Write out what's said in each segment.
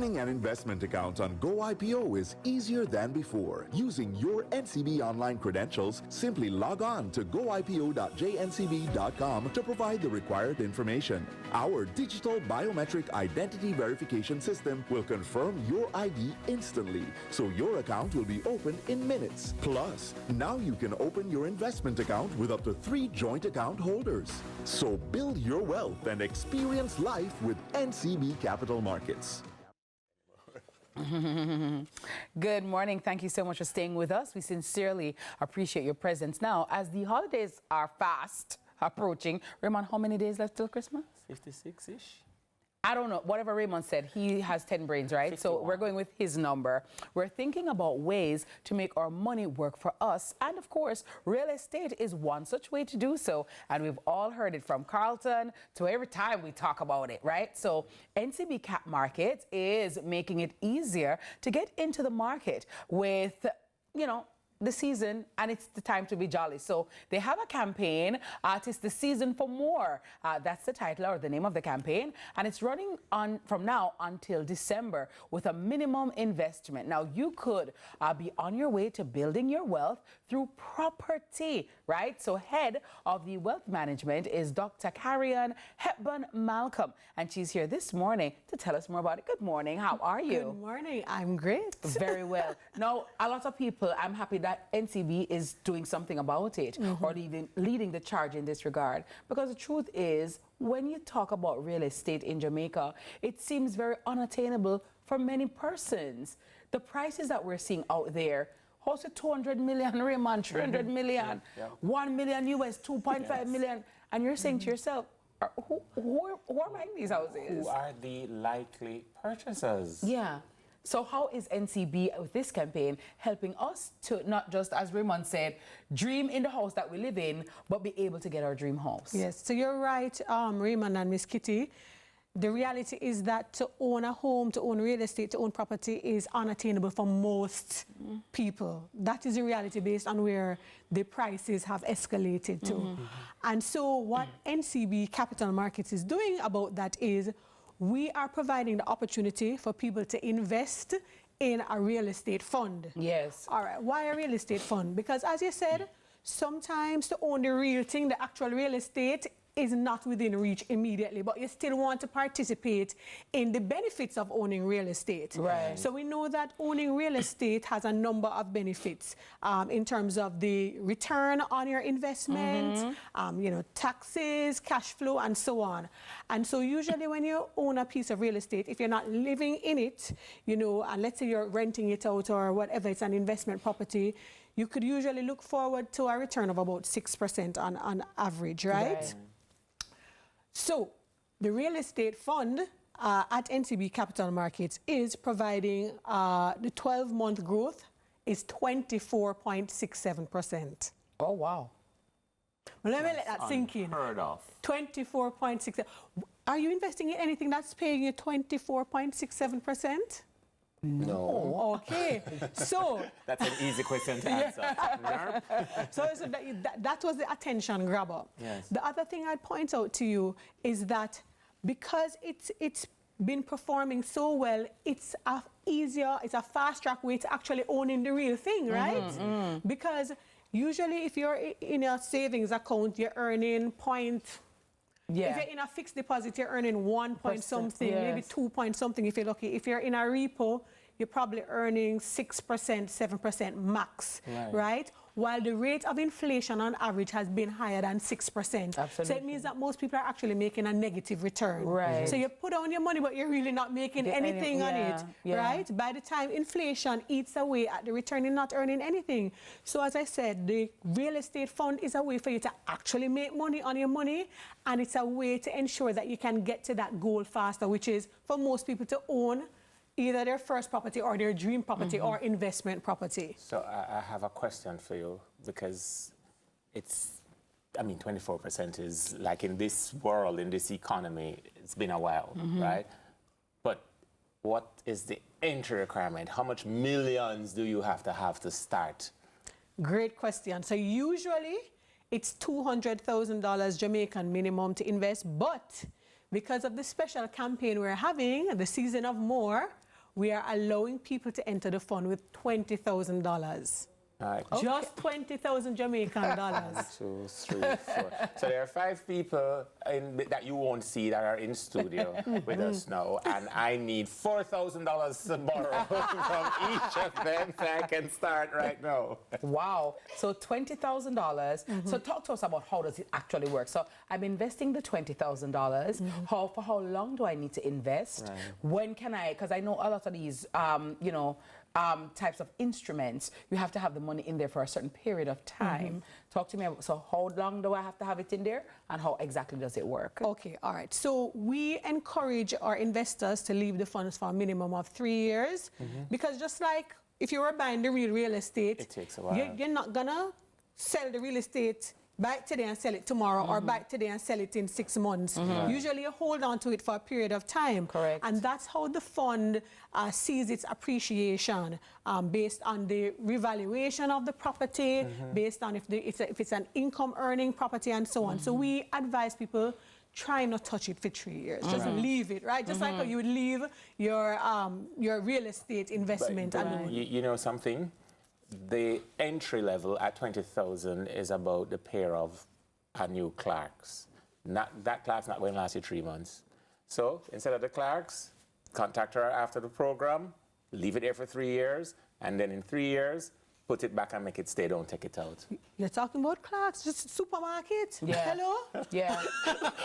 Opening an investment account on GoIPO is easier than before. Using your NCB online credentials, simply log on to goipo.jncb.com to provide the required information. Our digital biometric identity verification system will confirm your ID instantly, so your account will be opened in minutes. Plus, now you can open your investment account with up to 3 joint account holders. So build your wealth and experience life with NCB Capital Markets. Good morning. Thank you so much for staying with us. We sincerely appreciate your presence. Now, as the holidays are fast approaching, Raymond, how many days left till Christmas? 56-ish. I don't know. Whatever Raymond said, he has 10 brains, right? 51. So we're going with his number. We're thinking about ways to make our money work for us. And of course, real estate is one such way to do so. And we've all heard it from Carlton to every time we talk about it, right? So NCB Cap Markets is making it easier to get into the market with, you know, the season, and it's the time to be jolly. So they have a campaign, it's the season for more. That's the title or the name of the campaign, and it's running on from now until December with a minimum investment. Now you could be on your way to building your wealth through property, right? So head of the wealth management is Dr. Carrion Hepburn Malcolm, and she's here this morning to tell us more about it. Good morning. How are you? Good morning. I'm great. Very well. Now, a lot of people, I'm happy that NCB is doing something about it, or leading the charge in this regard. Because the truth is, when you talk about real estate in Jamaica, it seems very unattainable for many persons. The prices that we're seeing out there, also 200 million, Raymond, 300 million, 1 million US, 2.5 million. And you're saying to yourself, who are buying these houses? Who are the likely purchasers? Yeah. So how is NCB with this campaign helping us to not just, as Raymond said, dream in the house that we live in, but be able to get our dream house? Yes, so you're right, Raymond and Miss Kitty. The reality is that to own a home, to own real estate, to own property is unattainable for most people. That is the reality based on where the prices have escalated to. And so what NCB Capital Markets is doing about that is we are providing the opportunity for people to invest in a real estate fund. Yes. All right, why a real estate fund? Because as you said, sometimes to own the real thing, the actual real estate, is not within reach immediately, but you still want to participate in the benefits of owning real estate. Right. So we know that owning real estate has a number of benefits in terms of the return on your investment, you know, taxes, cash flow, and so on. And so usually when you own a piece of real estate, if you're not living in it, you know, and let's say you're renting it out or whatever, it's an investment property, you could usually look forward to a return of about 6% on average, right? So the real estate fund at NCB Capital Markets is providing the 12-month growth is 24.67%. Oh, wow. Well, let me let that sink in. Unheard of. 24.67. Are you investing in anything that's paying you 24.67%? No. Okay, so That's an easy question to answer. so that was the attention grabber. Yes. The other thing I'd point out to you is that because it's been performing so well, it's a fast track way to actually owning the real thing, right? Because usually if you're in a savings account, you're earning point. If you're in a fixed deposit, you're earning 1 point something, maybe 2 point something if you're lucky. If you're in a repo, you're probably earning 6%, 7% max, right? While the rate of inflation on average has been higher than 6%. Absolutely. So it means that most people are actually making a negative return. Right. So you put on your money, but you're really not making anything on it, right? By the time inflation eats away at the return, you're not earning anything. So as I said, the real estate fund is a way for you to actually make money on your money, and it's a way to ensure that you can get to that goal faster, which is for most people to own either their first property or their dream property or investment property. So I have a question for you, because it's, I mean, 24% is like in this world, in this economy, it's been a while, right? But what is the entry requirement? How much millions do you have to start? Great question. So usually it's $200,000 Jamaican minimum to invest, but because of the special campaign we're having, the season of more, we are allowing people to enter the fund with $20,000. All right. Just 20,000 Jamaican dollars. 1, 2, 3, 4. So there are 5 people that you won't see that are in studio with us now, and I need $4,000 to borrow from each of them so I can start right now. Wow. So $20,000. So talk to us about how does it actually work. So I'm investing the $20,000. For how long do I need to invest? Right. When can I? Because I know a lot of these, you know, types of instruments, you have to have the money in there for a certain period of time. Talk to me about, so how long do I have to have it in there and how exactly does it work? Okay, all right. So we encourage our investors to leave the funds for a minimum of 3 years because just like if you were buying the real estate, It takes a while. You're not gonna sell the real estate, buy it today and sell it tomorrow, or buy it today and sell it in 6 months. Usually you hold on to it for a period of time. Correct. And that's how the fund sees its appreciation based on the revaluation of the property, based on if it's an income earning property and so on. So we advise people, try not to touch it for 3 years. Just leave it, right? Just like how you would leave your real estate investment. But you know something? The entry level at 20,000 is about the pair of new clerks. That clerk's not going to last you 3 months. So instead of the clerks, contact her after the program, leave it there for 3 years, and then in 3 years, put it back and make it stay. Don't take it out. You're talking about clerks, just supermarket? Yeah. Hello? Yeah.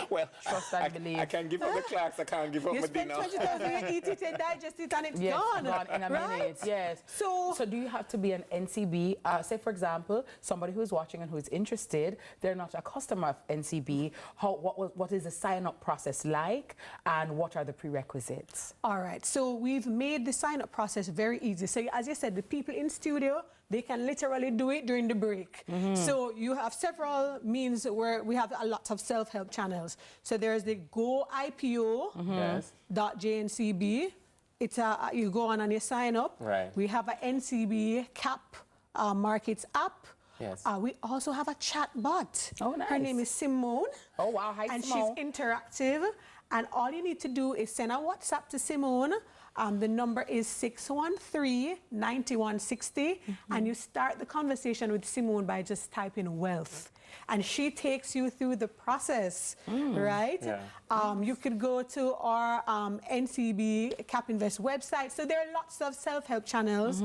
Well, Trust and believe. I can give up the clerks. I can't give up You my spend dinner. 20,000, you eat it, and digest it, and it's Yes, gone. gone in a minute. Yes. So do you have to be an NCB? Say, for example, somebody who's watching and who is interested, they're not a customer of NCB. What is the sign-up process like, and what are the prerequisites? all right, so we've made the sign-up process very easy. So as you said, the people in studio, they can literally do it during the break. So you have several means where we have a lot of self-help channels. So there's the goipo.jncb. It's you go on and you sign up. Right. We have an NCB Cap Markets app. Yes. We also have a chat bot. Oh, nice. Her name is Simone. Oh, wow. Hi, And Simone. she's interactive. And all you need to do is send a WhatsApp to Simone. The number is 613-9160. And you start the conversation with Simone by just typing wealth. And she takes you through the process, right? Yeah. You could go to our NCB Cap Invest website. So there are lots of self-help channels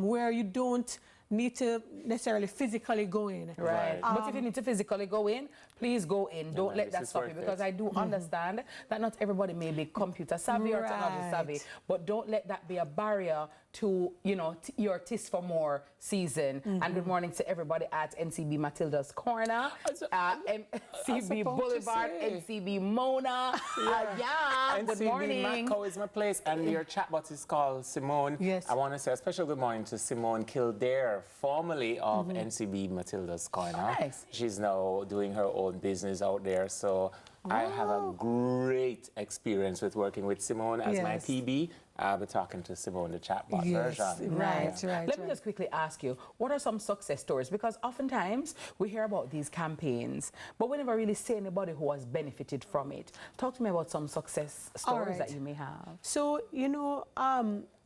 where you don't need to necessarily physically go in. Right. But if you need to physically go in, please go in. Don't let this that is stop you, worth because it. I do understand that not everybody may be computer savvy or technology savvy, Right. but don't let that be a barrier to, you know, your Tis for More season. And good morning to everybody at NCB Matilda's Corner, NCB Boulevard, NCB Mona. Good NCB morning. Macco is my place, and your chatbot is called Simone. Yes. I want to say a special good morning to Simone Kildare, formerly of NCB Matilda's Corner. Nice. She's now doing her own business out there, so I have a great experience with working with Simone as my Yes. PB. I'll be talking to Simone, the chatbot Yes, version. right. Let me just quickly ask you, what are some success stories? Because oftentimes we hear about these campaigns, but we never really see anybody who has benefited from it. Talk to me about some success stories right. that you may have. So, you know,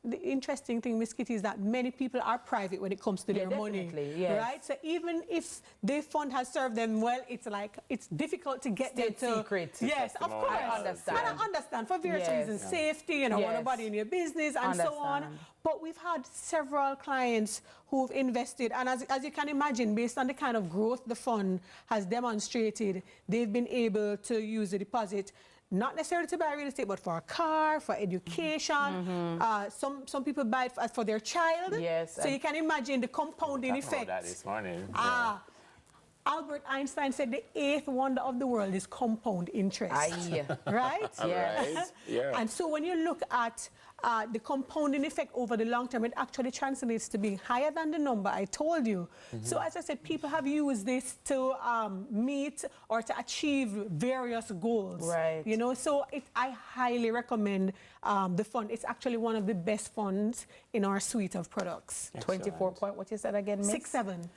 the interesting thing, Miss Kitty, is that many people are private when it comes to their money. definitely, yes. Right? So even if the fund has served them well, it's like, it's difficult to get State them to... secret. Yes, of course. I understand. And I understand for various Yes. reasons. Safety, you know, Yes. nobody in your business and so on. Understand. But we've had several clients who've invested, and as you can imagine, based on the kind of growth the fund has demonstrated, they've been able to use the deposit not necessarily to buy real estate, but for a car, for education. Some people buy it for their child. Yes, So you can imagine the compounding Talking effect. about that this morning. Albert Einstein said the 8th wonder of the world is compound interest. Aye. Right? Yes. Right? Yeah. And so when you look at the compounding effect over the long term, it actually translates to being higher than the number I told you. So as I said, people have used this to meet or to achieve various goals. Right. You know, so I highly recommend the fund. It's actually one of the best funds in our suite of products. 24 point, what you said again, Miss? 6-7.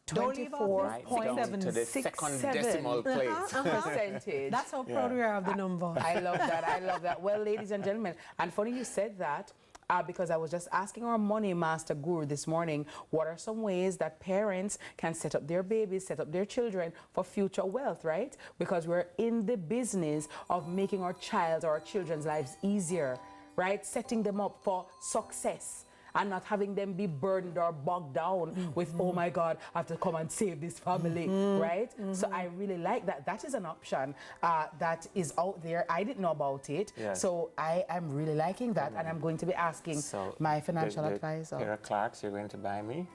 Don't leave out Right down to the 6, second 7. decimal place. Percentage. That's how proud we are of the number. I love that. I love that. Well, ladies and gentlemen, and funny you said that. because I was just asking our money master guru this morning, what are some ways that parents can set up their babies, set up their children for future wealth, right? Because we're in the business of making our child or our children's lives easier, right? Setting them up for success and not having them be burdened or bogged down with, oh my God, I have to come and save this family, right? So I really like that. That is an option that is out there. I didn't know about it. Yes. So I am really liking that, and I'm going to be asking my financial advisor. Pair of Clarks you're going to buy me?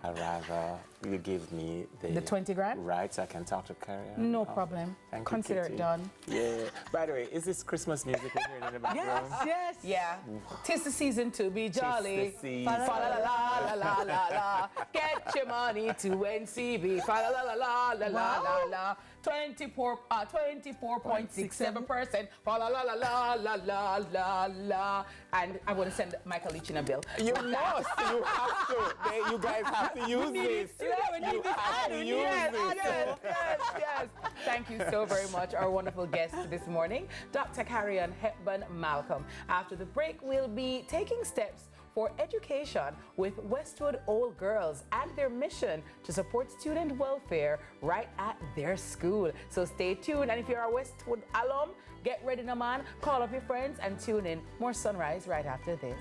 I'd rather you give me The 20 grand? Right, so I can talk to Carrier. No problem. Thank you, Consider Kitty. it done. Yeah. By the way, is this Christmas music we're hearing in the background? Yes. Yeah. 'Tis the season to be jolly. the season. Fa la la la la la la la. Get your money to NCB. Fa la la la la la la la la. 24.67%. Fa la la la la la la la la. And I'm going to send Michael Leach in a bill. You must. You have to. You guys have to use this. You have to use this. Yes. Thank you so very much, our wonderful guest this morning, Dr. Carrion Hepburn Malcolm. After the break, we'll be taking steps for education with Westwood Old Girls and their mission to support student welfare right at their school. So stay tuned, and if you're a Westwood alum, get ready, no man, call up your friends and tune in. More Sunrise right after this.